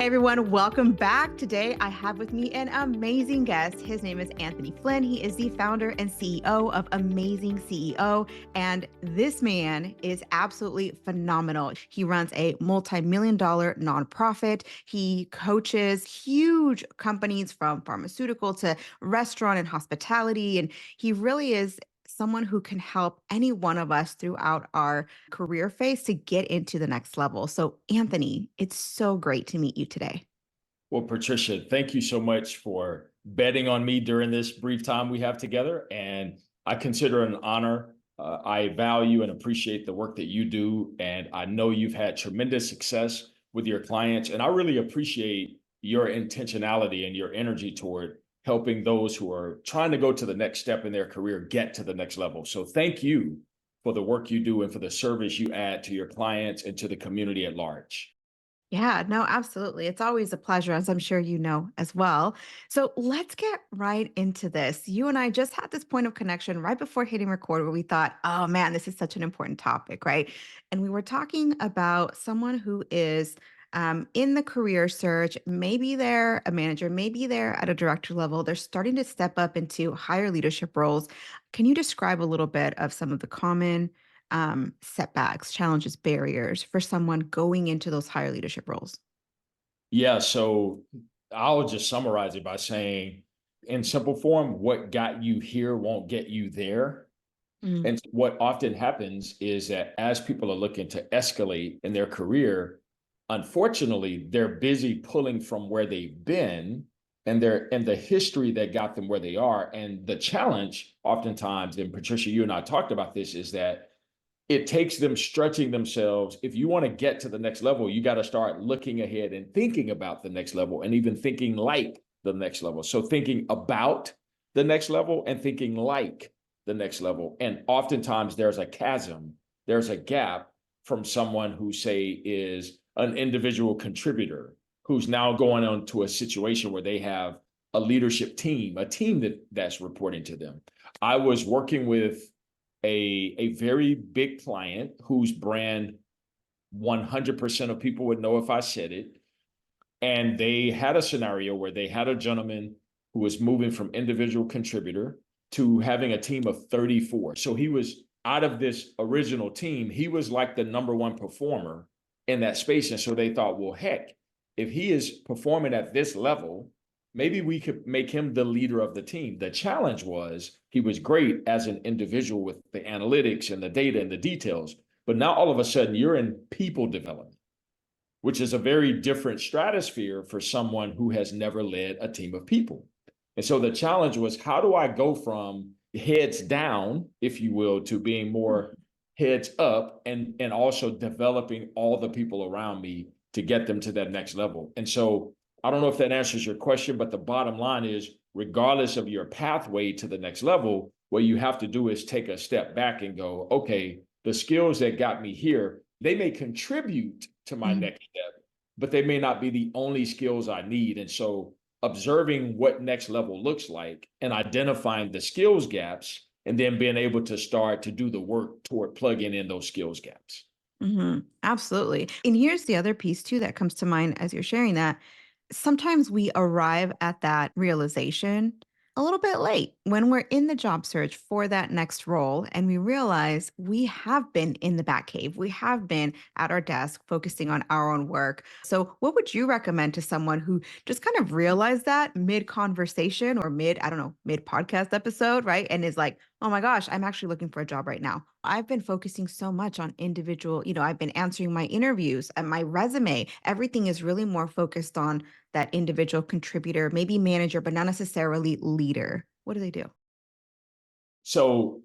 Hey everyone, welcome back. Today I have with me an amazing guest. His name is Anthony Flynn. He is the founder and CEO of Amazing CEO. And this man is absolutely phenomenal. He runs a multi-million-dollar nonprofit. He coaches huge companies from pharmaceutical to restaurant and hospitality. And he really is someone who can help any one of us throughout our career phase to get into the next level. So, Anthony, it's so great to meet you today. Well, Patricia, thank you so much for betting on me during this brief time we have together. And I consider it an honor. I value and appreciate the work that you do. And I know you've had tremendous success with your clients. And I really appreciate your intentionality and your energy toward helping those who are trying to go to the next step in their career get to the next level. So thank you for the work you do and for the service you add to your clients and to the community at large. Yeah, no, absolutely. It's always a pleasure, as I'm sure you know as well. So let's get right into this. You and I just had this point of connection right before hitting record where we thought, oh man, this is such an important topic, right? And we were talking about someone who is in the career search. Maybe they're a manager, maybe they're at a director level. They're starting to step up into higher leadership roles. Can you describe a little bit of some of the common setbacks, challenges, barriers for someone going into those higher leadership roles? Yeah, so I'll just summarize it by saying, in simple form, what got you here won't get you there. Mm, And what often happens is that as people are looking to escalate in their career, unfortunately, they're busy pulling from where they've been and the history that got them where they are. And the challenge, oftentimes, and Patricia, you and I talked about this, is that it takes them stretching themselves. If you want to get to the next level, you got to start looking ahead and thinking about the next level and even thinking like the next level. So thinking about the next level and thinking like the next level. And oftentimes there's a chasm, there's a gap from someone who, say, is an individual contributor who's now going on to a situation where they have a leadership team, a team that's reporting to them. I was working with a very big client whose brand 100% of people would know if I said it. And they had a scenario where they had a gentleman who was moving from individual contributor to having a team of 34. So he was out of this original team. He was like the number one performer in that space. And so they thought, well, heck, if he is performing at this level, maybe we could make him the leader of the team. The challenge was he was great as an individual with the analytics and the data and the details. But now all of a sudden you're in people development, which is a very different stratosphere for someone who has never led a team of people. And so the challenge was, how do I go from heads down, if you will, to being more heads up and also developing all the people around me to get them to that next level? And so I don't know if that answers your question, but the bottom line is, regardless of your pathway to the next level, what you have to do is take a step back and go, okay, the skills that got me here, they may contribute to my next step, but they may not be the only skills I need. And so observing what next level looks like and identifying the skills gaps and then being able to start to do the work toward plugging in those skills gaps. Absolutely. And here's the other piece too that comes to mind as you're sharing that. Sometimes we arrive at that realization a little bit late when we're in the job search for that next role and we realize we have been in the back cave. We have been at our desk focusing on our own work. So, what would you recommend to someone who just kind of realized that mid conversation or mid, I don't know, mid podcast episode, right? And is like, oh my gosh, I'm actually looking for a job right now. I've been focusing so much on individual, I've been answering my interviews and my resume. Everything is really more focused on that individual contributor, maybe manager, but not necessarily leader. What do they do? So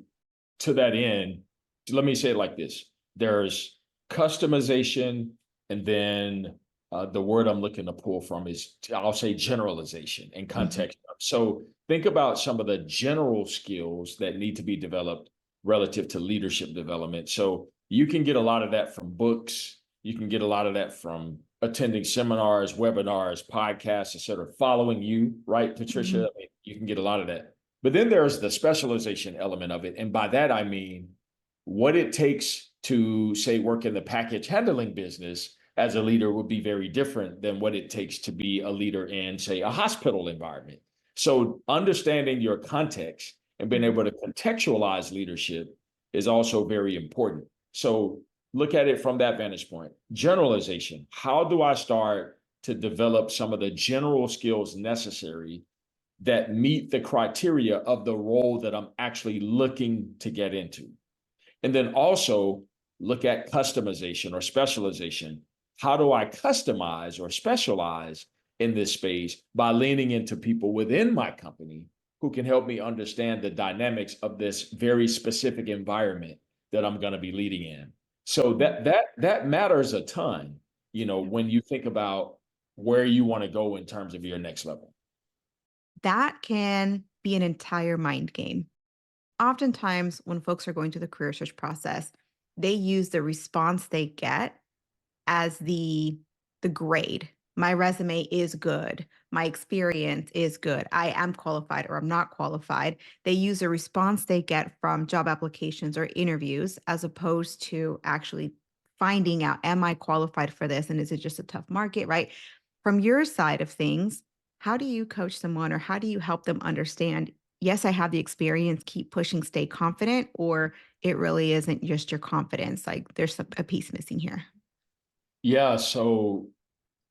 to that end, let me say it like this. There's customization, and then the word I'm looking to pull from is, I'll say, generalization and Mhm. context. So think about some of the general skills that need to be developed relative to leadership development. So you can get a lot of that from books. You can get a lot of that from attending seminars, webinars, podcasts, et cetera, following you, right, Patricia? Mhm. I mean, you can get a lot of that. But then there's the specialization element of it. And by that, I mean what it takes to, say, work in the package handling business as a leader would be very different than what it takes to be a leader in, say, a hospital environment. So understanding your context and being Mhm. able to contextualize leadership is also very important. So look at it from that vantage point. Generalization. How do I start to develop some of the general skills necessary that meet the criteria of the role that I'm actually looking to get into? And then also look at customization or specialization. How do I customize or specialize in this space by leaning into people within my company who can help me understand the dynamics of this very specific environment that I'm going to be leading in. So Mhm. that matters a ton, Yep. when you think about where you want to go in terms of your next level. That can be an entire mind game. Oftentimes, when folks are going through the career search process, they use the response they get as the grade. My resume is good. My experience is good. I am qualified or I'm not qualified. They use a response they get from job applications or interviews as opposed to actually finding out, am I qualified for this? And is it just a tough market, right? From your side of things, how do you coach someone or how do you help them understand, yes, I have the experience, keep pushing, stay confident, or it really isn't just your confidence? Like there's a piece missing here. Yeah, so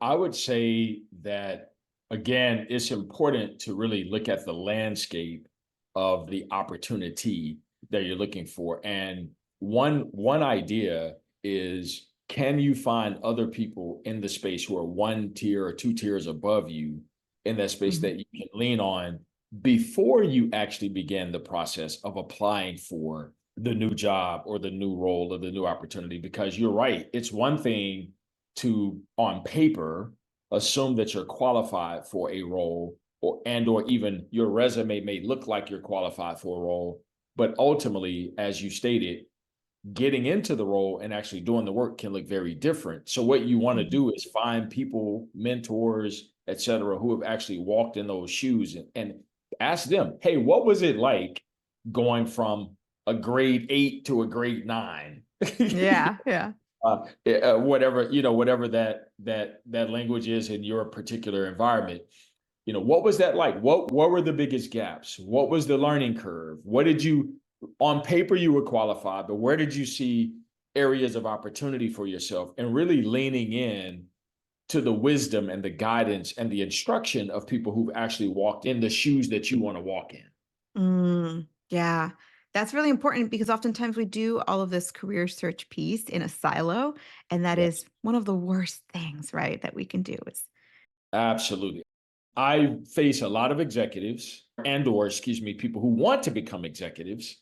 I would say that again, it's important to really look at the landscape of the opportunity that you're looking for. And one idea is, can you find other people in the space who are one tier or two tiers above you in that space Mhm. that you can lean on before you actually begin the process of applying for the new job or the new role or the new opportunity? Because you're right, it's one thing to on paper assume that you're qualified for a role, or even your resume may look like you're qualified for a role, but ultimately, as you stated, getting into the role and actually doing the work can look very different. So what you want to Mhm. do is find people, mentors, etc., who have actually walked in those shoes, and ask them, hey, what was it like going from a grade 8 to a grade 9? Yeah, yeah. Whatever that language is in your particular environment. What was that like? What were the biggest gaps? What was the learning curve? What did you On paper you were qualified, but where did you see areas of opportunity for yourself? And really leaning in to the wisdom and the guidance and the instruction of people who've actually walked in the shoes that you want to walk in. Yeah. That's really important because oftentimes we do all of this career search piece in a silo, and that Yes, is one of the worst things, right, that we can do is absolutely. I face a lot of executives or excuse me, people who want to become executives.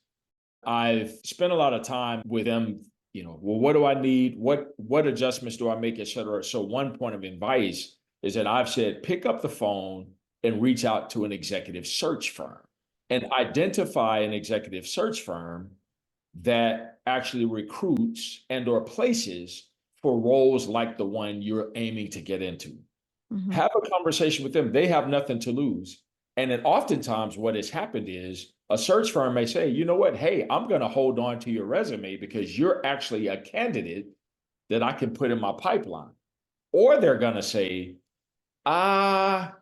I've spent a lot of time with them, well, what do I need? What adjustments do I make, et cetera? So one point of advice is that I've said, pick up the phone and reach out to an executive search firm and identify an executive search firm that actually recruits and or places for roles like the one you're aiming to get into. Mhm. Have a conversation with them. They have nothing to lose. And then oftentimes what has happened is a search firm may say, you know what, hey, I'm going to hold on to your resume because you're actually a candidate that I can put in my pipeline. Or they're going to say, ah,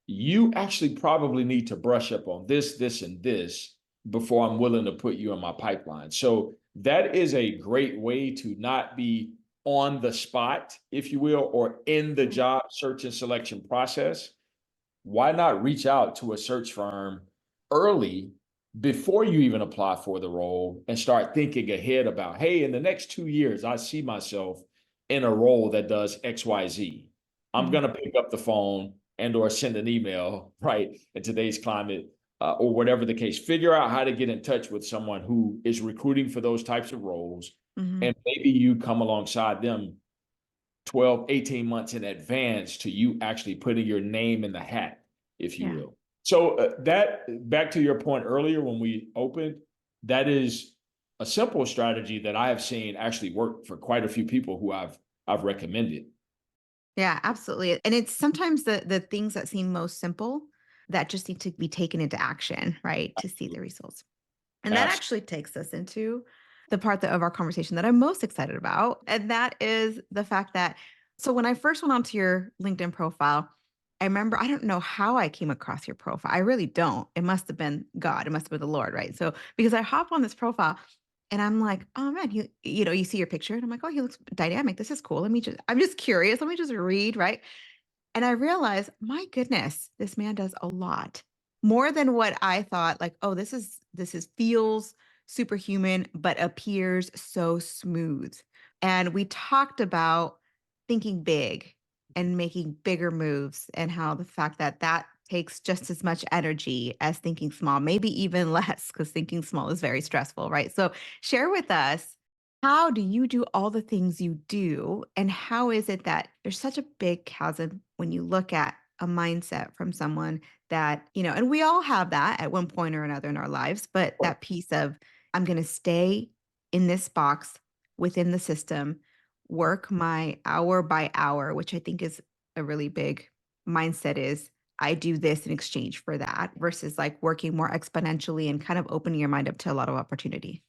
you actually probably need to brush up on this, and this before I'm willing to put you in my pipeline. So that is a great way to not be on the spot, if you will, or in the Yeah. job search and selection process. Why not reach out to a search firm early before you even apply for the role and start thinking ahead about, hey, in the next 2 years, I see myself in a role that does XYZ. I'm Mhm. going to pick up the phone and or send an email, right, in today's climate, or whatever the case. Figure out how to get in touch with someone who is recruiting for those types of roles, Mhm. and maybe you come alongside them 12, 18 months in advance to you actually putting your name in the hat, if you Yeah. will. So that back to your point earlier when we opened, that is a simple strategy that I have seen actually work for quite a few people who I've recommended. Yeah, absolutely. And it's sometimes the things that seem most simple that just need to be taken into action, right, to see the results. And that Absolutely. actually takes us into the part of our conversation that I'm most excited about. And that is the fact that So when I first went onto your LinkedIn profile, I remember I don't know how I came across your profile. I really don't. It must have been God. It must have been the Lord, right? So because I hop on this profile and I'm like, oh man, you see your picture and I'm like, oh, he looks dynamic. This is cool. I'm just curious. Let me just read, right? And I realized, my goodness, this man does a lot more than what I thought. Like, oh, this is feels superhuman, but appears so smooth. And we talked about thinking big and making bigger moves, and how the fact that that takes just as much energy as thinking small, maybe even less, because thinking small is very stressful, right? So, share with us, how do you do all the things you do? And how is it that there's such a big chasm when you look at a mindset from someone that, and we all have that at one point or another in our lives, but that piece of, I'm going to stay in this box within the system, work my hour by hour, which I think is a really big mindset, is I do this in exchange for that, versus like working more exponentially and kind of opening your mind up to a lot of opportunity.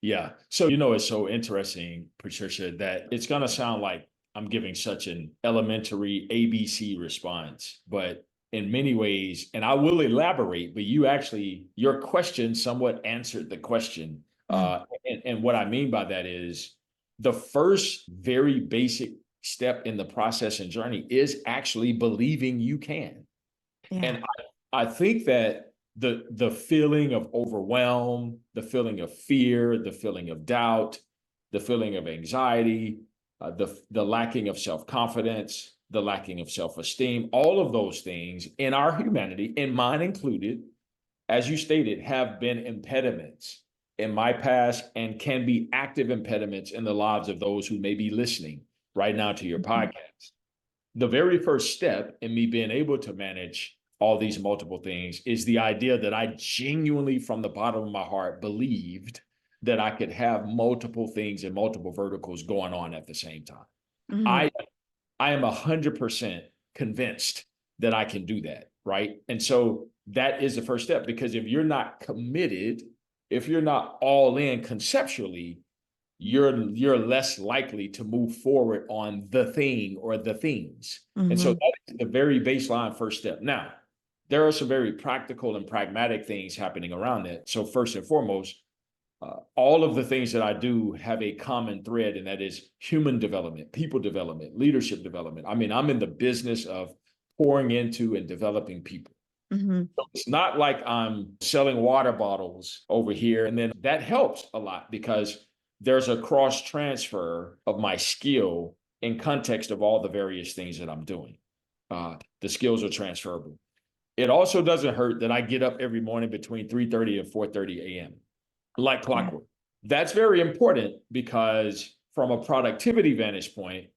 Yeah. So, it's so interesting, Patricia, that it's going to sound like I'm giving such an elementary ABC response, but in many ways, and I will elaborate, but your question somewhat answered the question. Mm, And what I mean by that is the first very basic step in the process and journey is actually believing you can. yeah. And I think that the feeling of overwhelm, the feeling of fear, the feeling of doubt, the feeling of anxiety, the lacking of self confidence, the lacking of self esteem, all of those things in our humanity, and mine included, as you stated, have been impediments in my past and can be active impediments in the lives of those who may be listening right now to your Mhm. podcast. The very first step in me being able to manage all these multiple things is the idea that I genuinely, from the bottom of my heart, believed that I could have multiple things and multiple verticals going on at the same time. Mhm. I I am 100% convinced that I can do that, right? And so that is the first step, because if you're not committed, if you're not all in conceptually, you're less likely to move forward on the thing or the things. And so Mhm. that is the very baseline first step. Now, there are some very practical and pragmatic things happening around that. So first and foremost, all of the things that I do have a common thread, and that is human development, people development, leadership development. I mean, I'm in the business of pouring into and developing people. Mhm. So it's not like I'm selling water bottles over here. And then that helps a lot because there's a cross transfer of my skill in context of all the various things that I'm doing. The skills are transferable. It also doesn't hurt that I get up every morning between 3:30 and 4:30 a.m., like Yeah. clockwork. That's very important because from a productivity vantage point,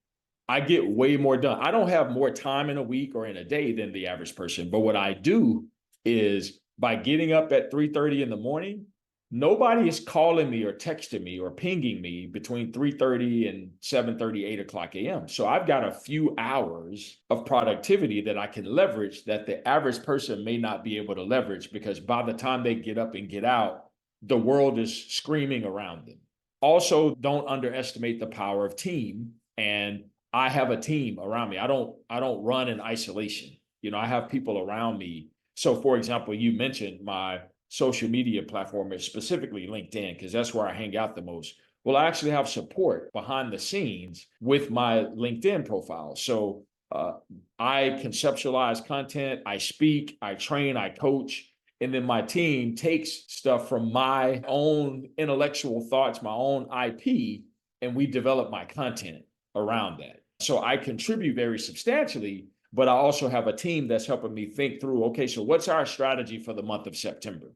I get way more done. I don't have more time in a week or in a day than the average person. But what I do is, by getting up at 3:30 in the morning, nobody is calling me or texting me or pinging me between 3:30 and 7:30, 8 o'clock a.m. So I've got a few hours of productivity that I can leverage that the average person may not be able to leverage, because by the time they get up and get out, the world is screaming around them. Also, don't underestimate the power of team. And I have a team around me. I don't run in isolation. I have people around me. So for example, you mentioned my social media platform is specifically LinkedIn, because that's where I hang out the most. Well, I actually have support behind the scenes with my LinkedIn profile. So I conceptualize content, I speak, I train, I coach, and then my team takes stuff from my own intellectual thoughts, my own IP, and we develop my content around that. So I contribute very substantially, but I also have a team that's helping me think through, okay, so what's our strategy for the month of September,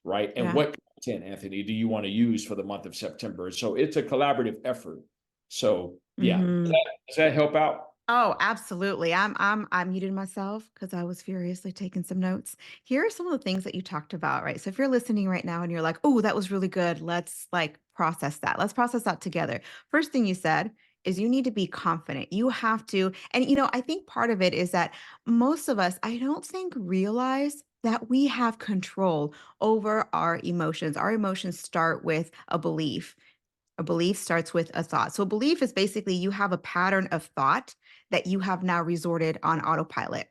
right? And Yeah. what content, Anthony, do you want to use for the month of September? So it's a collaborative effort. So yeah, does Mhm. that, does that help out? Oh, absolutely. I muted myself because I was furiously taking some notes. Here are some of the things that you talked about, right? So if you're listening right now and you're like, "Oh, that was really good. Let's like process that. Let's process that together." First thing you said is you need to be confident. You have to, and I think part of it is that most of us, I don't think, realize that we have control over our emotions. Our emotions start with a belief. A belief starts with a thought. So, a belief is basically you have a pattern of thought that you have now resorted on autopilot.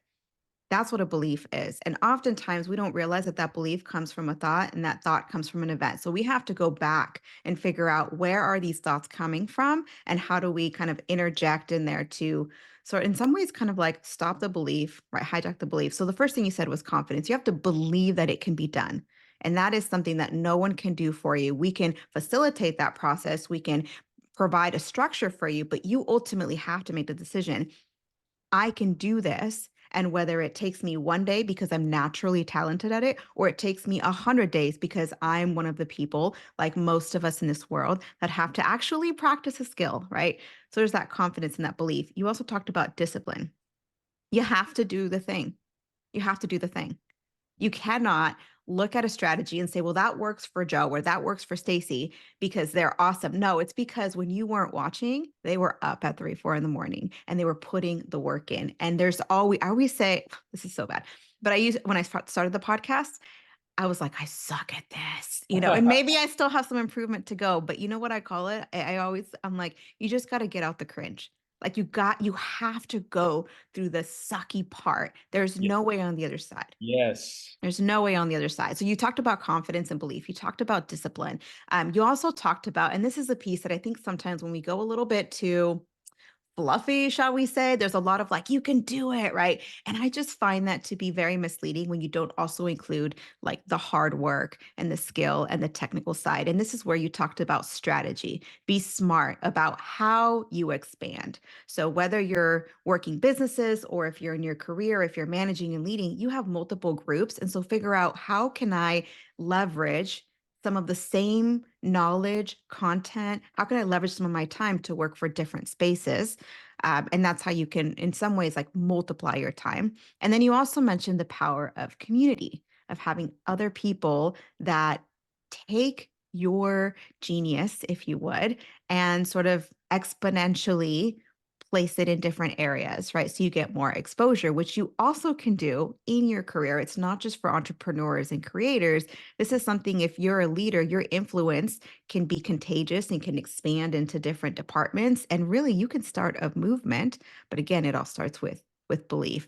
That's what a belief is. And oftentimes we don't realize that that belief comes from a thought and that thought comes from an event. So we have to go back and figure out where are these thoughts coming from and how do we kind of interject in there to sort in some ways kind of like stop the belief, right? Hijack the belief. So the first thing you said was confidence. You have to believe that it can be done. And that is something that no one can do for you. We can facilitate that process. We can provide a structure for you, but you ultimately have to make the decision. I can do this. And whether it takes me 1 day because I'm naturally talented at it, or it takes me 100 days because I'm one of the people, like most of us in this world, that have to actually practice a skill, right? So there's that confidence and that belief. You also talked about discipline. You have to do the thing. You have to do the thing. You cannot look at a strategy and say, well, that works for Joe or that works for Stacy because they're awesome. No, it's because when you weren't watching, they were up at 3, 4 in the morning and they were putting the work in. And there's always, I always say, this is so bad, but I use when I started the podcast, I was like, I suck at this, and maybe I still have some improvement to go, but you know what I call it? I'm like, you just got to get out the cringe. Like you have to go through the sucky part. There's Yeah. no way on the other side. Yes. There's no way on the other side. So you talked about confidence and belief. You talked about discipline. You also talked about, and this is a piece that I think sometimes when we go a little bit too fluffy, shall we say, there's a lot of like, you can do it, right? And I just find that to be very misleading when you don't also include like the hard work and the skill and the technical side. And this is where you talked about strategy. Be smart about how you expand. So whether you're working businesses or if you're in your career, if you're managing and leading, you have multiple groups. And so figure out how can I leverage some of the same knowledge, content? How can I leverage some of my time to work for different spaces? And that's how you can, in some ways, like multiply your time. And then you also mentioned the power of community, of having other people that take your genius, if you would, and sort of exponentially place it in different areas, right? So you get more exposure, which you also can do in your career. It's not just for entrepreneurs and creators. This is something, if you're a leader, your influence can be contagious and can expand into different departments. And really, you can start a movement. But again, it all starts with belief.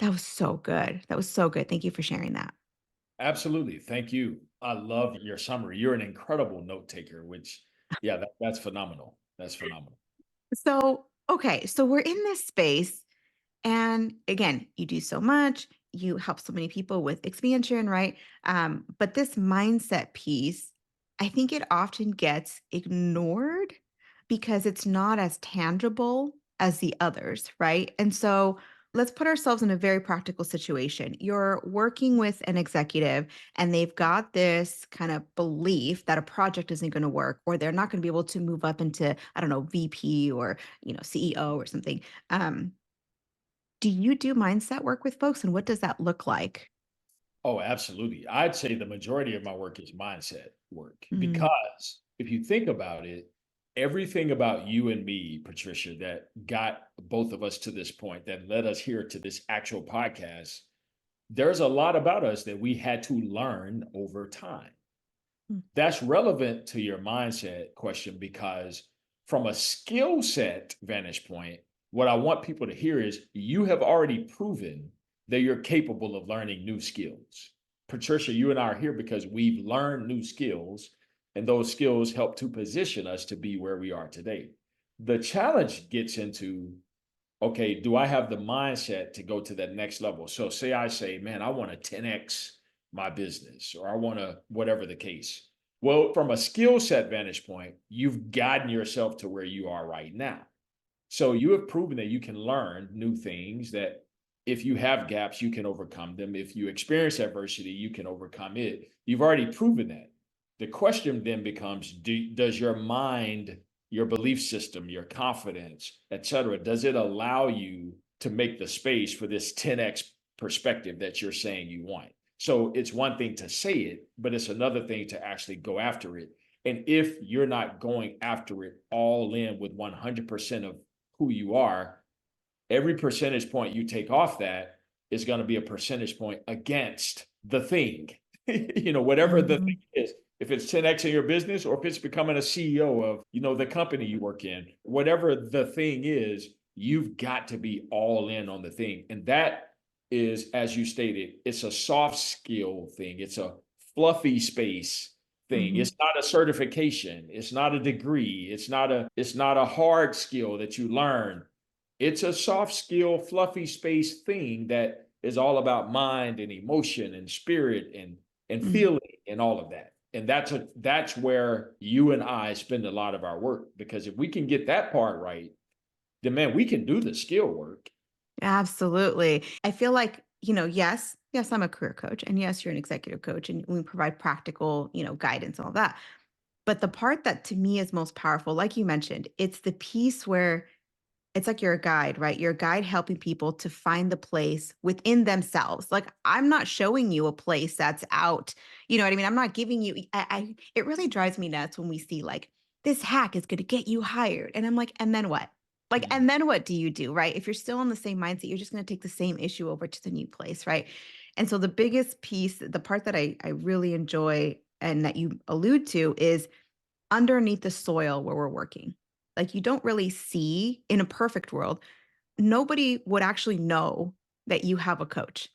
That was so good. That was so good. Thank you for sharing that. Absolutely. Thank you. I love your summary. You're an incredible note taker, which, yeah, that's phenomenal. That's phenomenal. So, okay, so we're in this space. And again, you do so much, you help so many people with expansion, right? But this mindset piece, I think it often gets ignored because it's not as tangible as the others, right? And so let's put ourselves in a very practical situation. You're working with an executive and they've got this kind of belief that a project isn't going to work or they're not going to be able to move up into, I don't know, VP or, CEO or something. Do you do mindset work with folks, and what does that look like? Oh, absolutely. I'd say the majority of my work is mindset work Mm, because if you think about it, everything about you and me, Patricia, that got both of us to this point, that led us here to this actual podcast, there's a lot about us that we had to learn over time. mm, That's relevant to your mindset question because from a skill set vantage point, what I want people to hear is you have already proven that you're capable of learning new skills. Patricia, you and I are here because we've learned new skills, and those skills help to position us to be where we are today. The challenge gets into, okay, do I have the mindset to go to that next level? So, say I say, man, I want to 10x my business, or I want to, whatever the case. Well, from a skill set vantage point, you've gotten yourself to where you are right now. So you have proven that you can learn new things, that if you have gaps, you can overcome them. If you experience adversity, you can overcome it. You've already proven that. The question then becomes, does your mind, your belief system, your confidence, et cetera, does it allow you to make the space for this 10x perspective that you're saying you want? So it's one thing to say it, but it's another thing to actually go after it. And if you're not going after it all in with 100% of who you are, every percentage point you take off that is going to be a percentage point against the thing. Whatever the mhm, thing is. if it's 10X in your business or if it's becoming a CEO of, the company you work in, whatever the thing is, you've got to be all in on the thing. And that is, as you stated, it's a soft skill thing. It's a fluffy space thing. Mhm. It's not a certification. It's not a degree. It's not a hard skill that you learn. It's a soft skill, fluffy space thing that is all about mind and emotion and spirit and Mhm. feeling and all of that. And that's where you and I spend a lot of our work, because if we can get that part right, then man, we can do the skill work. Absolutely. I feel like, yes, I'm a career coach, and yes, you're an executive coach, and we provide practical, guidance and all that. But the part that to me is most powerful, like you mentioned, it's the piece where it's like you're a guide, right? You're a guide helping people to find the place within themselves. Like, I'm not showing you a place that's out. You know what I mean? I'm not giving you. It really drives me nuts when we see like this hack is going to get you hired, and I'm like, and then what? Like, Mm. and then what do you do, right? If you're still in the same mindset, you're just going to take the same issue over to the new place, right? And so the biggest piece, the part that I really enjoy and that you allude to is underneath the soil where we're working. Like, you don't really see in a perfect world, nobody would actually know that you have a coach,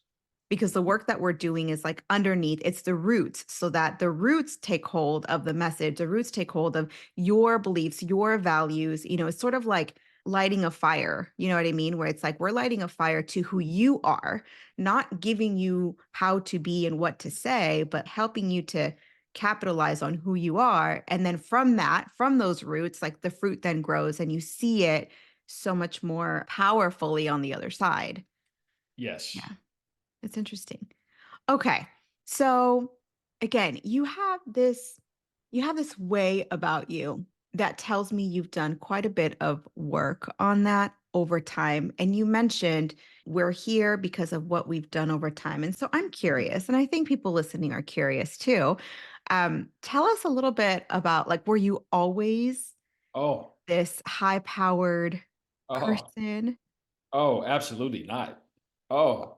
because the work that we're doing is like underneath, it's the roots, so that the roots take hold of the message, the roots take hold of your beliefs, your values. It's sort of like lighting a fire, you know what I mean? Where it's like we're lighting a fire to who you are, not giving you how to be and what to say, but helping you to capitalize on who you are. And then from that, from those roots, like the fruit then grows and you see it so much more powerfully on the other side. Yes. Yeah, it's interesting. Okay. So again, you have this way about you that tells me you've done quite a bit of work on that over time. And you mentioned we're here because of what we've done over time. And so I'm curious, and I think people listening are curious too. Tell us a little bit about, like, were you always Oh, this high powered oh, person? oh, absolutely not. Oh,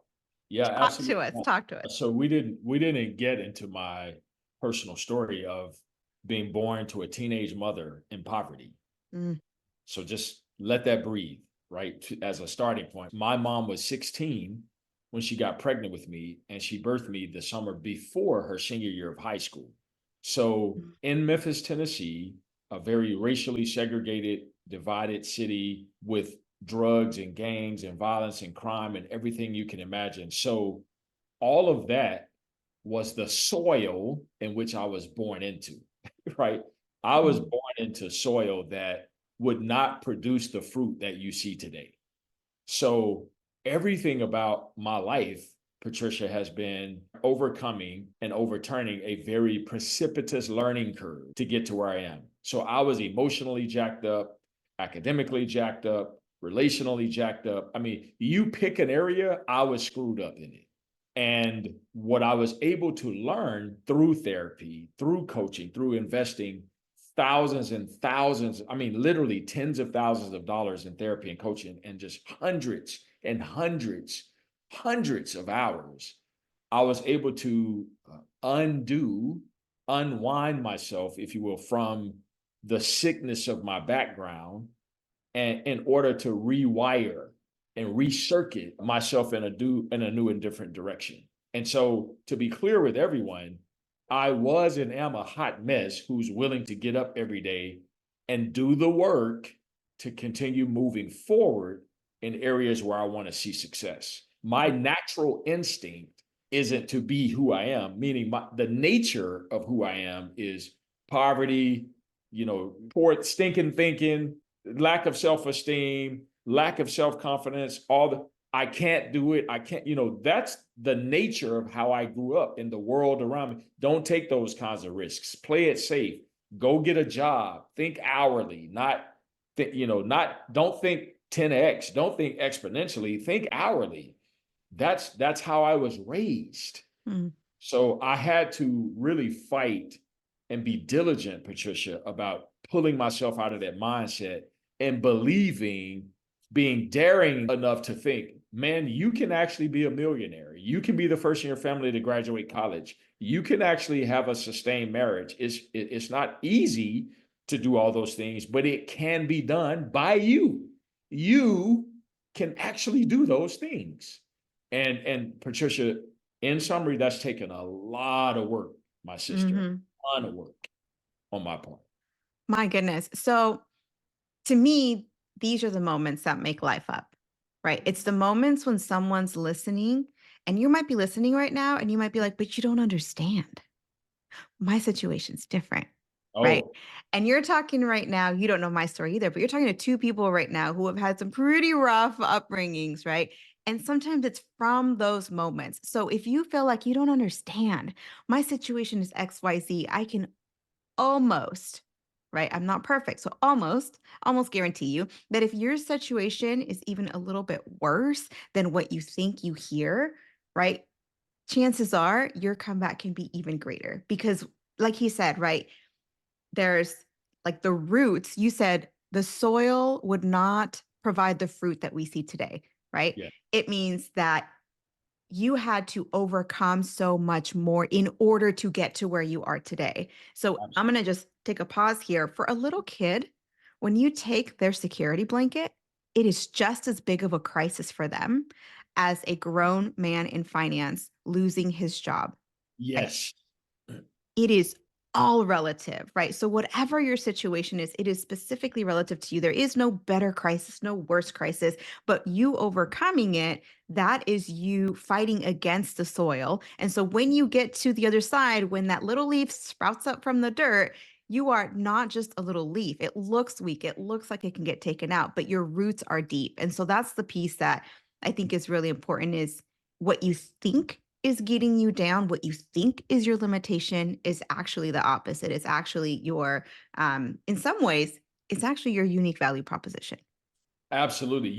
yeah, Talk absolutely to us. not. Talk to us. So we didn't get into my personal story of being born to a teenage mother in poverty. Mm, So just let that breathe, right? As a starting point. My mom was 16 when she got pregnant with me, and she birthed me the summer before her senior year of high school. So mm, in Memphis, Tennessee, a very racially segregated, divided city with drugs and gangs and violence and crime and everything you can imagine. So all of that was the soil in which I was born into, right? I was mm, born into soil that would not produce the fruit that you see today. So everything about my life, Patricia, has been overcoming and overturning a very precipitous learning curve to get to where I am. So I was emotionally jacked up, academically jacked up, relationally jacked up. I mean, you pick an area, I was screwed up in it. And what I was able to learn through therapy, through coaching, through investing thousands and thousands, I mean, literally tens of thousands of dollars in therapy and coaching, and just hundreds and hundreds of hours, I was able to unwind myself, if you will, from the sickness of my background, and in order to rewire and recircuit myself in a new and different direction. And so, to be clear with everyone, I was and am a hot mess who's willing to get up every day and do the work to continue moving forward in areas where I want to see success. My natural instinct isn't to be who I am, meaning the nature of who I am is poverty, poor stinking thinking, lack of self-esteem, lack of self-confidence, all the I can't do it. I can't, that's the nature of how I grew up in the world around me. Don't take those kinds of risks. Play it safe. Go get a job. Think hourly, don't think 10x, don't think exponentially, think hourly. That's how I was raised. mm, So I had to really fight and be diligent, Patricia, about pulling myself out of that mindset and believing being daring enough to think, man, you can actually be a millionaire. You can be the first in your family to graduate college. You can actually have a sustained marriage. It's not easy to do all those things, but it can be done by you. You can actually do those things. And Patricia, in summary, that's taken a lot of work, my sister, Mhm. a ton of work on my part. My goodness. So to me, these are the moments that make life up, right? It's the moments when someone's listening and you might be listening right now and you might be like, but you don't understand. My situation's different, right? Oh, And you're talking right now, you don't know my story either, but you're talking to two people right now who have had some pretty rough upbringings, right? And sometimes it's from those moments. So if you feel like you don't understand, my situation is XYZ, I can almost, right? I'm not perfect. So almost guarantee you that if your situation is even a little bit worse than what you think you hear, right? Chances are your comeback can be even greater because, like he said, right? There's like the roots. You said the soil would not provide the fruit that we see today, right? yeah, It means that you had to overcome so much more in order to get to where you are today. So I'm absolutely. going to just take a pause here. For a little kid, when you take their security blanket, it is just as big of a crisis for them as a grown man in finance losing his job. Right? Yes, It is all relative, right? So, whatever your situation is, it is specifically relative to you. There is no better crisis, no worse crisis, but you overcoming it, that is you fighting against the soil. And so, when you get to the other side, when that little leaf sprouts up from the dirt, you are not just a little leaf. It looks weak. It looks like it can get taken out, but your roots are deep. And so that's the piece that I think is really important is what you think is getting you down, what you think is your limitation is actually the opposite. It's actually your, in some ways, it's actually your unique value proposition. absolutely.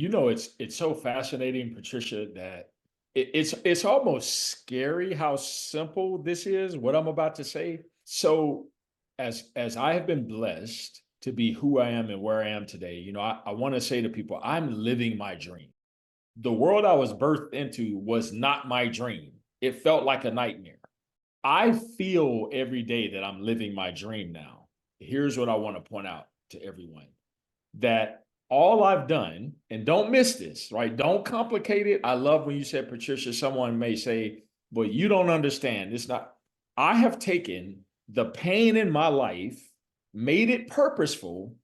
It's so fascinating, Patricia, that it's almost scary how simple this is, what I'm about to say. So as I have been blessed to be who I am and where I am today, I want to say to people, I'm living my dream. The world I was birthed into was not my dream. It felt like a nightmare. I feel every day that I'm living my dream now. Here's what I want to point out to everyone that all I've done, and don't miss this, right? Don't complicate it. I love when you said, Patricia, someone may say, but you don't understand. It's not, I have taken the pain in my life, made it purposeful,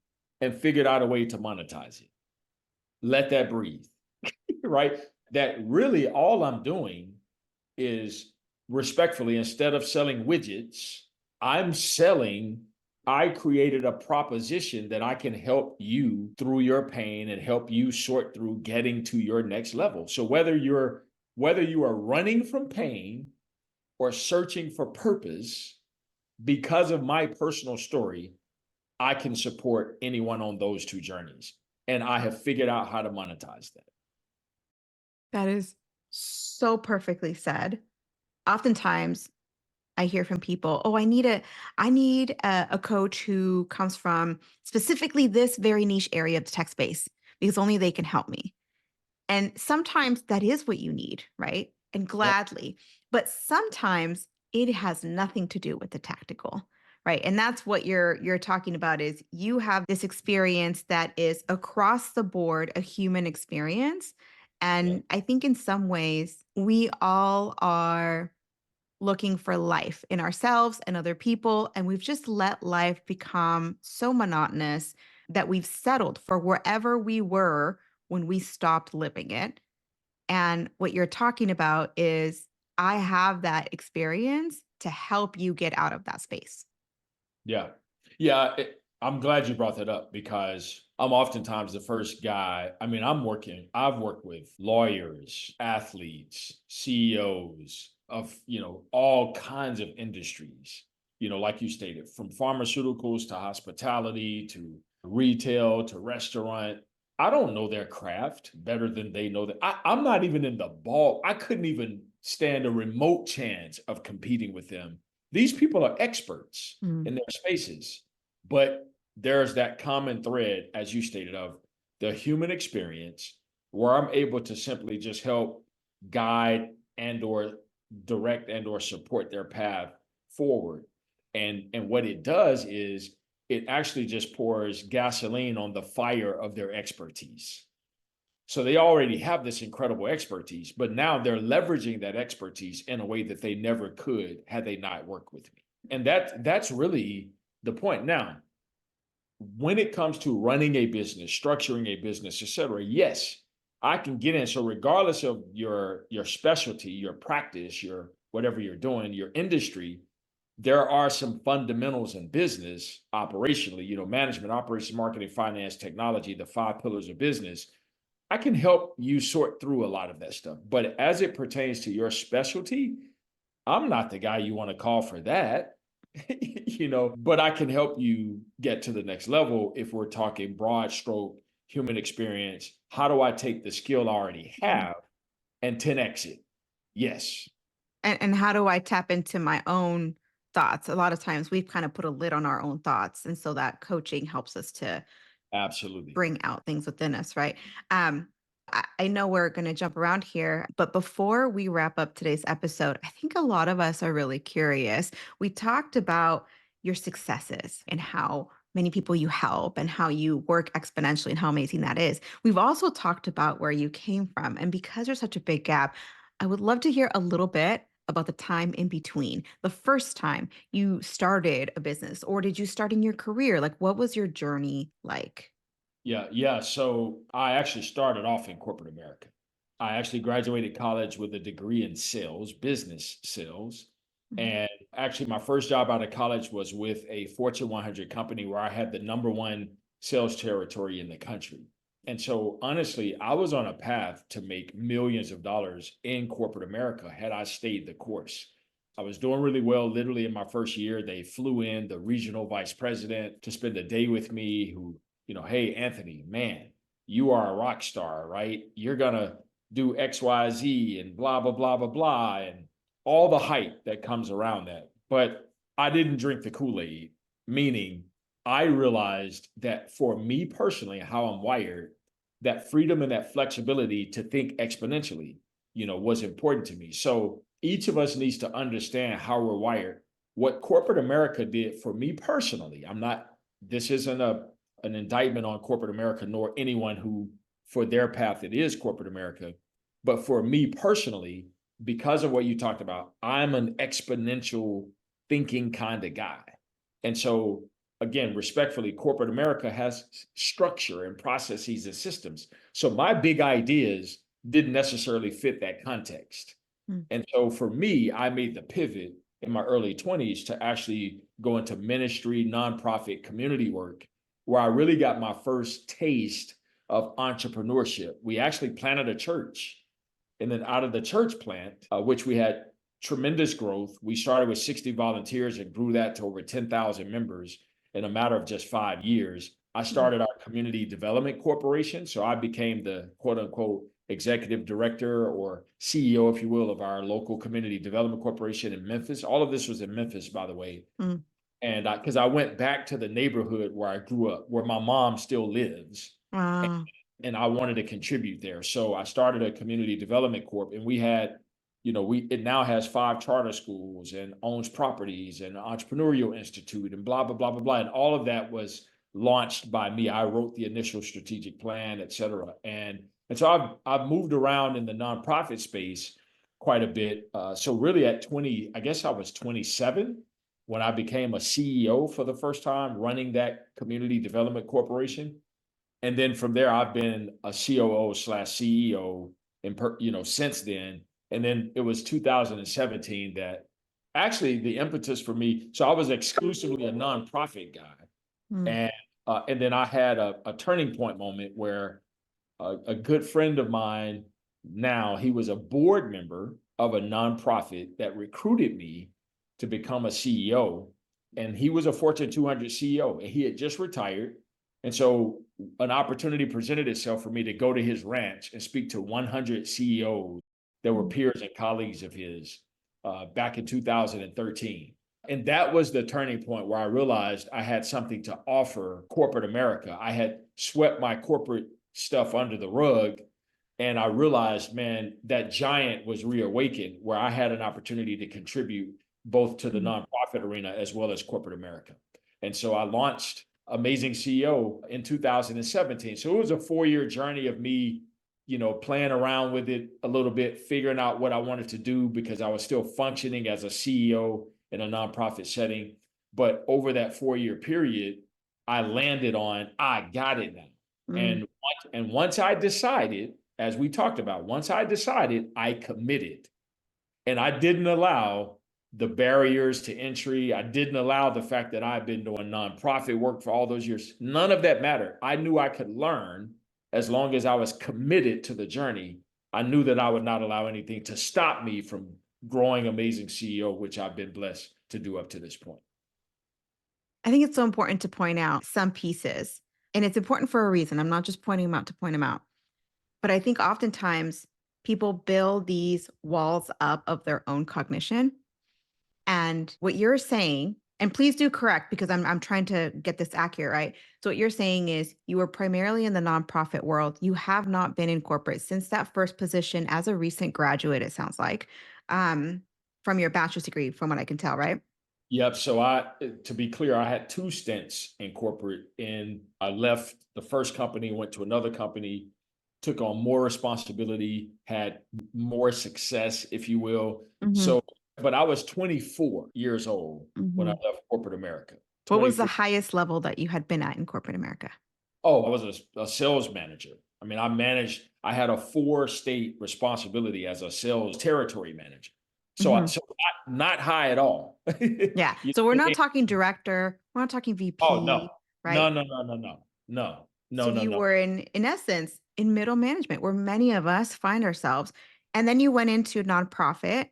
and figured out a way to monetize it. Let that breathe, right? That really all I'm doing is respectfully, instead of selling widgets, I'm selling, I created a proposition that I can help you through your pain and help you sort through getting to your next level. So whether you are running from pain or searching for purpose, because of my personal story, I can support anyone on those two journeys. And I have figured out how to monetize that. That is so perfectly said. Oftentimes, I hear from people, "Oh, I need a coach who comes from specifically this very niche area of the tech space because only they can help me." And sometimes that is what you need, right? And Yep. gladly. But sometimes it has nothing to do with the tactical, right? And that's what you're talking about is you have this experience that is across the board a human experience. Yep. And I think in some ways we all are looking for life in ourselves and other people. And we've just let life become so monotonous that we've settled for wherever we were when we stopped living it. And what you're talking about is, I have that experience to help you get out of that space. Yeah. Yeah. I'm glad you brought that up because I'm oftentimes the first guy. I mean, I've worked with lawyers, athletes, CEOs of, all kinds of industries, like you stated, from pharmaceuticals to hospitality to retail to restaurant. I don't know their craft better than they know that. I'm not even in the ball. I couldn't even stand a remote chance of competing with them. These people are experts Mm. in their spaces. But there's that common thread, as you stated, of the human experience, where I'm able to simply just help guide and or direct and or support their path forward. And what it does is it actually just pours gasoline on the fire of their expertise. So they already have this incredible expertise, but now they're leveraging that expertise in a way that they never could had they not worked with me. And that's really the point. Now, when it comes to running a business, structuring a business, etc., yes, I can get in. So regardless of your specialty, your practice, your whatever you're doing, your industry, there are some fundamentals in business operationally, management, operations, marketing, finance, technology, the five pillars of business. I can help you sort through a lot of that stuff. But as it pertains to your specialty, I'm not the guy you want to call for that. But I can help you get to the next level if we're talking broad stroke human experience. How do I take the skill I already Mm. have and 10x it? Yes, And how do I tap into my own thoughts? A lot of times we've kind of put a lid on our own thoughts. And so that coaching helps us to absolutely. bring out things within us, right? I know we're going to jump around here, but before we wrap up today's episode, I think a lot of us are really curious. We talked about your successes and how many people you help and how you work exponentially and how amazing that is. We've also talked about where you came from. And because there's such a big gap, I would love to hear a little bit about the time in between. The first time you started a business, or did you start in your career? Like, what was your journey like? Yeah, yeah. So I actually started off in corporate America. I actually graduated college with a degree in sales, business sales. Mhm. And actually, my first job out of college was with a Fortune 100 company where I had the number one sales territory in the country. And so, honestly, I was on a path to make millions of dollars in corporate America had I stayed the course. I was doing really well. Literally, in my first year, they flew in the regional vice president to spend a day with me, who hey, Anthony, man, you are a rock star, right? You're going to do XYZ and blah, blah, blah, blah, blah, and all the hype that comes around that. But I didn't drink the Kool Aid, meaning I realized that for me personally, how I'm wired, that freedom and that flexibility to think exponentially, was important to me. So each of us needs to understand how we're wired. What corporate America did for me personally, this isn't an indictment on corporate America, nor anyone who, for their path, it is corporate America. But for me personally, because of what you talked about, I'm an exponential thinking kind of guy. And so, again, respectfully, corporate America has structure and processes and systems. So my big ideas didn't necessarily fit that context. Mm. And so for me, I made the pivot in my early 20s to actually go into ministry, nonprofit, community work, where I really got my first taste of entrepreneurship. We actually planted a church. And then out of the church plant, which we had tremendous growth, we started with 60 volunteers and grew that to over 10,000 members in a matter of just 5 years. I Mm. started our community development corporation. So I became the quote unquote executive director or CEO, if you will, of our local community development corporation in Memphis. All of this was in Memphis, by the way. Mm. And because I went back to the neighborhood where I grew up, where my mom still lives, Wow. and I wanted to contribute there. So I started a community development corp, and we had, it now has 5 charter schools and owns properties and entrepreneurial institute and blah blah blah blah blah. And all of that was launched by me. I wrote the initial strategic plan, et cetera. And so I've moved around in the nonprofit space quite a bit. So really at 20, I guess I was 27 when I became a CEO for the first time, running that community development corporation. And then from there, I've been a COO slash CEO since then. And then it was 2017 that actually the impetus for me. So I was exclusively a nonprofit guy, Mm. and then I had a turning point moment where a good friend of mine, now he was a board member of a nonprofit that recruited me to become a CEO. And he was a Fortune 200 CEO and he had just retired. And so an opportunity presented itself for me to go to his ranch and speak to 100 CEOs that were Mm. peers and colleagues of his back in 2013. And that was the turning point where I realized I had something to offer corporate America. I had swept my corporate stuff under the rug. And I realized, man, that giant was reawakened where I had an opportunity to contribute both to the Mhm. nonprofit arena as well as corporate America. And so I launched Amazing CEO in 2017. So it was a 4-year journey of me, playing around with it a little bit, figuring out what I wanted to do because I was still functioning as a CEO in a nonprofit setting. But over that 4-year period, I landed on, I got it now. Mm. And once I decided, as we talked about, once I decided, I committed. And I didn't allow the barriers to entry. I didn't allow the fact that I've been doing nonprofit work for all those years. None of that mattered. I knew I could learn as long as I was committed to the journey. I knew that I would not allow anything to stop me from growing Amazing CEO, which I've been blessed to do up to this point. I think it's so important to point out some pieces, and it's important for a reason. I'm not just pointing them out to point them out. But I think oftentimes people build these walls up of their own cognition. And what you're saying, and please do correct because I'm trying to get this accurate, right? So what you're saying is you were primarily in the nonprofit world. You have not been in corporate since that first position as a recent graduate, it sounds like, um, from your bachelor's degree, from what I can tell, right? Yep. So to be clear, I had 2 stints in corporate, and I left the first company, went to another company, took on more responsibility, had more success, if you will. Hmm. So, but I was 24 years old when I Hmm. left corporate America. What was the 24. highest level that you had been at in corporate America? Oh, I was a sales manager. I mean, I had a 4-state responsibility as a sales territory manager. So not high at all. Yeah. You So we're know, not talking director, we're not talking Oh, no. VP, No, right? no, no, no, no. No, So no, no, you no. were in essence in middle management where many of us find ourselves. And then you went into nonprofit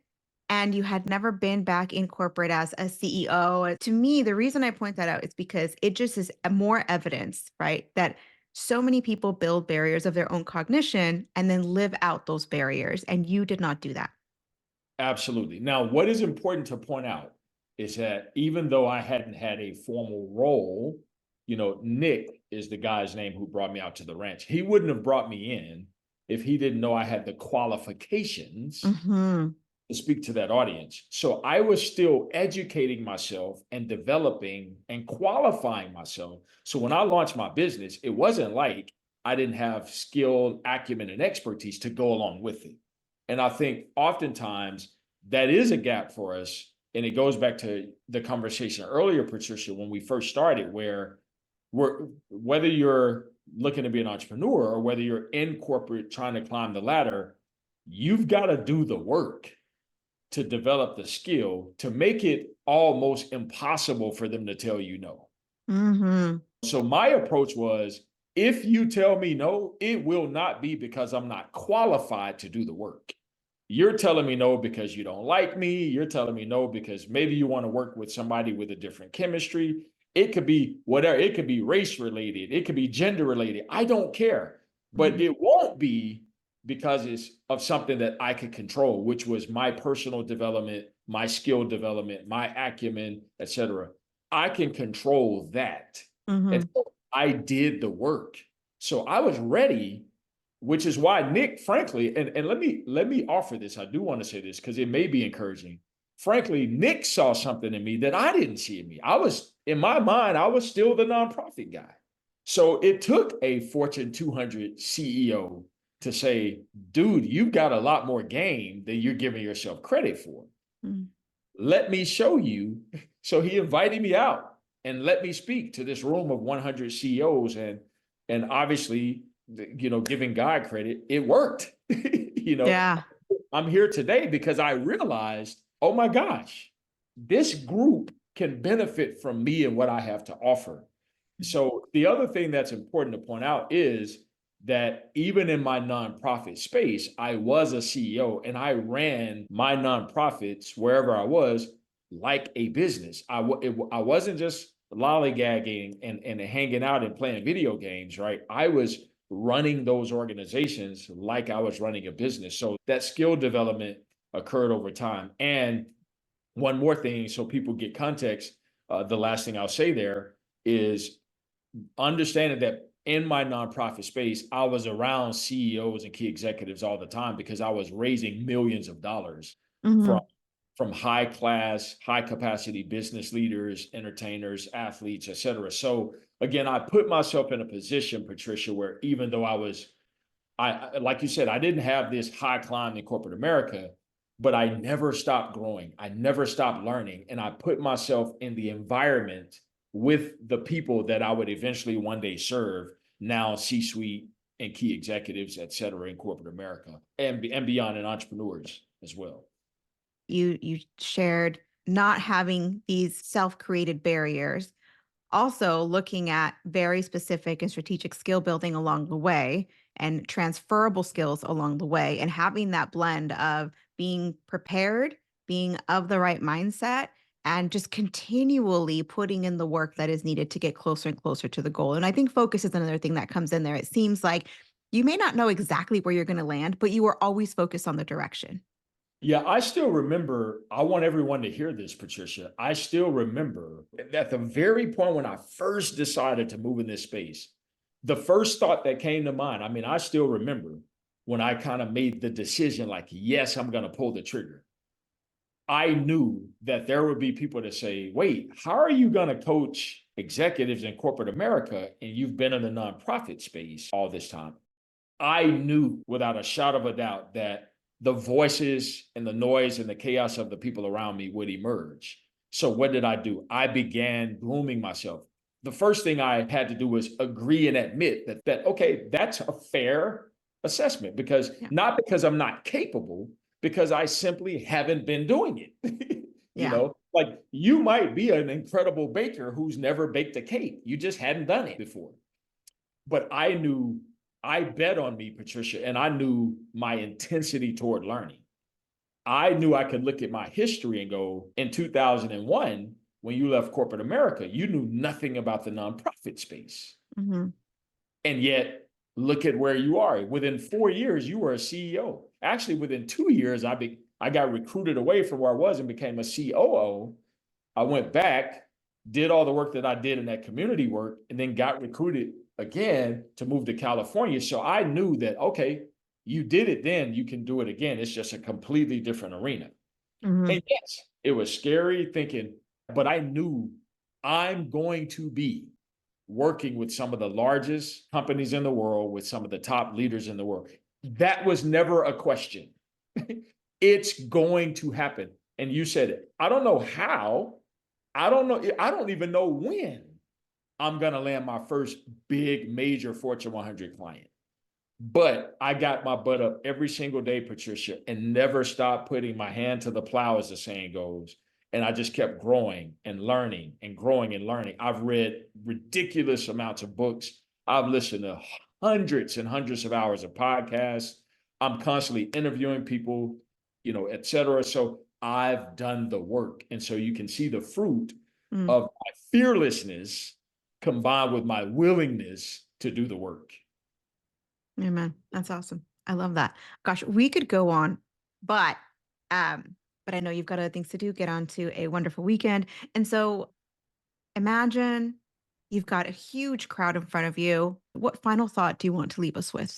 and you had never been back in corporate as a CEO. To me, the reason I point that out is because it just is more evidence, right? That so many people build barriers of their own cognition and then live out those barriers. And you did not do that. Absolutely. Now, what is important to point out is that even though I hadn't had a formal role, Nick is the guy's name who brought me out to the ranch. He wouldn't have brought me in if he didn't know I had the qualifications Hmm. to speak to that audience. So I was still educating myself and developing and qualifying myself. So when I launched my business, it wasn't like I didn't have skill, acumen, and expertise to go along with it. And I think oftentimes that is a gap for us. And it goes back to the conversation earlier, Patricia, when we first started, where whether you're looking to be an entrepreneur or whether you're in corporate trying to climb the ladder, you've got to do the work to develop the skill to make it almost impossible for them to tell you no. Hmm. So my approach was, if you tell me no, it will not be because I'm not qualified to do the work. You're telling me no because you don't like me. You're telling me no because maybe you want to work with somebody with a different chemistry. It could be whatever. It could be race related. It could be gender related. I don't care. But Hmm. it won't be because it's of something that I could control, which was my personal development, my skill development, my acumen, etc. I can control that. And Hmm. so I did the work. So I was ready, which is why Nick, frankly, and let me offer this. I do want to say this because it may be encouraging. Frankly, Nick saw something in me that I didn't see in me. I was, in my mind, I was still the nonprofit guy. So it took a Fortune 200 CEO to say, dude, you've got a lot more game than you're giving yourself credit for. Let me show you. So he invited me out and let me speak to this room of 100 CEOs. And obviously, giving God credit, it worked. Yeah. I'm here today because I realized, oh my gosh, this group can benefit from me and what I have to offer. So the other thing that's important to point out is that even in my nonprofit space, I was a CEO and I ran my nonprofits wherever I was like a business. I wasn't just lollygagging and hanging out and playing video games, right? I was running those organizations like I was running a business. So that skill development occurred over time. And one more thing, so people get context, the last thing I'll say there is understanding that in my nonprofit space, I was around CEOs and key executives all the time because I was raising millions of dollars from Mhm. high class, high capacity business leaders, entertainers, athletes, et cetera. So again, I put myself in a position, Patricia, where even though like you said, I didn't have this high climb in corporate America, but I never stopped growing. I never stopped learning. And I put myself in the environment with the people that I would eventually one day serve, now C-suite and key executives, et cetera, in corporate America and beyond, and entrepreneurs as well. You shared not having these self-created barriers, also looking at very specific and strategic skill building along the way and transferable skills along the way, and having that blend of being prepared, being of the right mindset, and just continually putting in the work that is needed to get closer and closer to the goal. And I think focus is another thing that comes in there. It seems like you may not know exactly where you're going to land, but you are always focused on the direction. Yeah, I still remember. I want everyone to hear this, Patricia. I still remember at the very point when I first decided to move in this space, the first thought that came to mind, I mean, I still remember when I kind of made the decision, like, yes, I'm going to pull the trigger. I knew that there would be people that say, wait, how are you going to coach executives in corporate America and you've been in the nonprofit space all this time? I knew without a shadow of a doubt that the voices and the noise and the chaos of the people around me would emerge. So what did I do? I began grooming myself. The first thing I had to do was agree and admit that okay, that's a fair assessment, because Yeah. not because I'm not capable, because I simply haven't been doing it. Yeah. Like you might be an incredible baker who's never baked a cake. You just hadn't done it before. But I knew, I bet on me, Patricia, and I knew my intensity toward learning. I knew I could look at my history and go, in 2001, when you left corporate America, you knew nothing about the nonprofit space. Hmm. And yet, look at where you are. Within 4 years, you were a CEO. Actually, within 2 years, I got recruited away from where I was and became a COO. I went back, did all the work that I did in that community work, and then got recruited again to move to California. So I knew that, okay, you did it then, you can do it again. It's just a completely different arena. Hmm. And yes, it was scary thinking, but I knew I'm going to be working with some of the largest companies in the world, with some of the top leaders in the world. That was never a question. It's going to happen. And you said it. I don't know how. I don't know. I don't even know when I'm going to land my first big major Fortune 100 client. But I got my butt up every single day, Patricia, and never stopped putting my hand to the plow, as the saying goes. And I just kept growing and learning and growing and learning. I've read ridiculous amounts of books. I've listened to hundreds and hundreds of hours of podcasts. I'm constantly interviewing people, et cetera. So I've done the work. And so you can see the fruit Mm. of my fearlessness combined with my willingness to do the work. Amen. That's awesome. I love that. Gosh, we could go on, but um, but I know you've got other things to do. Get on to a wonderful weekend. And so imagine you've got a huge crowd in front of you. What final thought do you want to leave us with?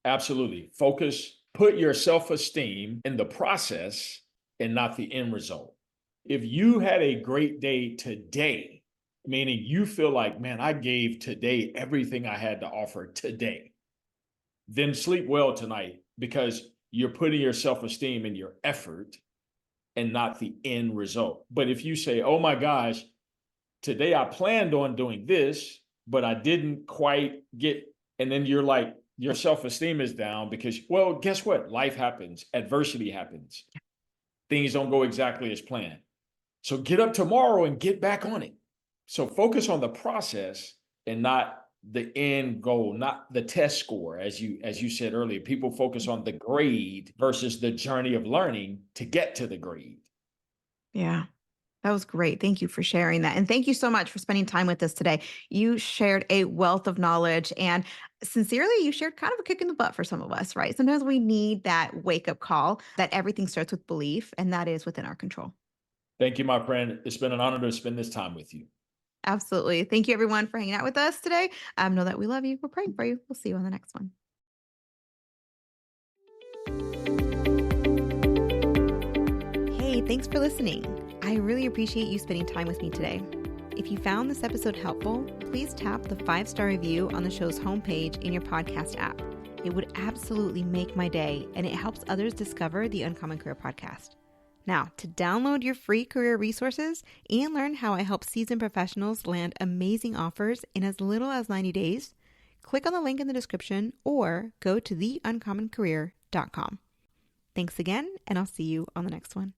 Absolutely. Focus, put your self esteem in the process and not the end result. If you had a great day today, meaning you feel like, man, I gave today everything I had to offer today, then sleep well tonight, because you're putting your self esteem in your effort and not the end result. But if you say, oh my gosh, today I planned on doing this, but I didn't quite get, and then you're like, your self esteem is down because, well, guess what? Life happens, adversity happens, things don't go exactly as planned. So get up tomorrow and get back on it. So focus on the process and not the end goal, not the test score. As you said earlier, people focus on the grade versus the journey of learning to get to the grade. Yeah. That was great. Thank you for sharing that. And thank you so much for spending time with us today. You shared a wealth of knowledge, and sincerely, you shared kind of a kick in the butt for some of us, right? Sometimes we need that wake up call that everything starts with belief, and that is within our control. Thank you, my friend. It's been an honor to spend this time with you. Absolutely. Thank you, everyone, for hanging out with us today. Know that we love you. We're praying for you. We'll see you on the next one. Hey, thanks for listening. I really appreciate you spending time with me today. If you found this episode helpful, please tap the 5-star review on the show's homepage in your podcast app. It would absolutely make my day, and it helps others discover the Uncommon Career Podcast. Now, to download your free career resources and learn how I help seasoned professionals land amazing offers in as little as 90 days, click on the link in the description or go to theuncommoncareer.com. Thanks again, and I'll see you on the next one.